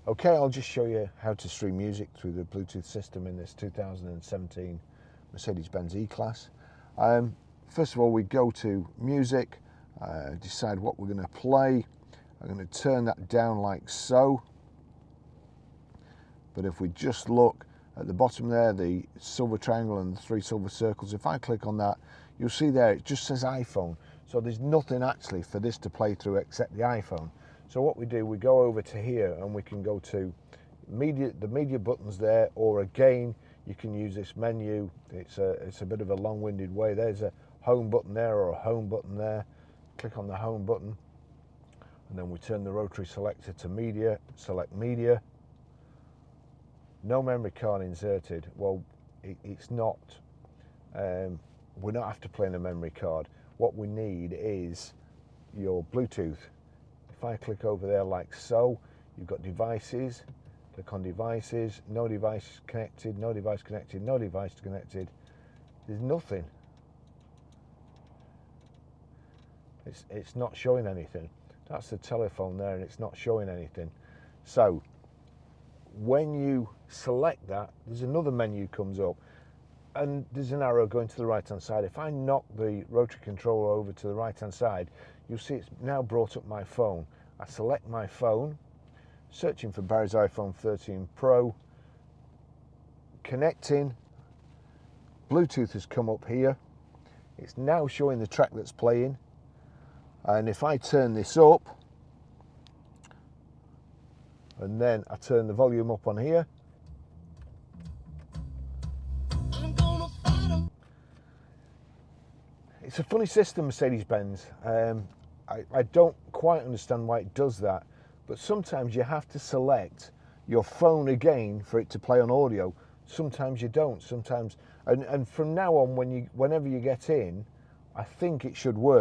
Okay, I'll just show you how to stream music through the Bluetooth system in this 2017 Mercedes Benz E Class. First of all, we go to music, decide what we're going to play. I'm going to turn that down like so. But if we just look at the bottom there, the silver triangle and the three silver circles, if I click on that, you'll see there it just says iPhone. So there's nothing actually for this to play through except the iPhone. So what we do, we go over to here and we can go to media, the media buttons there, or again, you can use this menu. It's a bit of a long-winded way. There's a home button there or a home button there. Click on the home button and then we turn the rotary selector to media, select media. No memory card inserted. Well, it's not. We're not after playing a memory card. What we need is your Bluetooth. If I click over there like so, you've got devices. Click on devices. No device connected. No device connected. No device connected. There's nothing. It's not showing anything. That's the telephone there, and it's not showing anything. So when you select that, there's another menu comes up and there's an arrow going to the right hand side. If I knock the rotary controller over to the right hand side, you'll see it's now brought up my phone. I select my phone, searching for Barry's iPhone 13 Pro, connecting. Bluetooth has come up here. It's now showing the track that's playing, and if I turn this up and then I turn the volume up on here, it's a funny system, Mercedes Benz. I don't quite understand why it does that, but sometimes you have to select your phone again for it to play on audio. Sometimes you don't. Sometimes, and from now on, whenever you get in, I think it should work.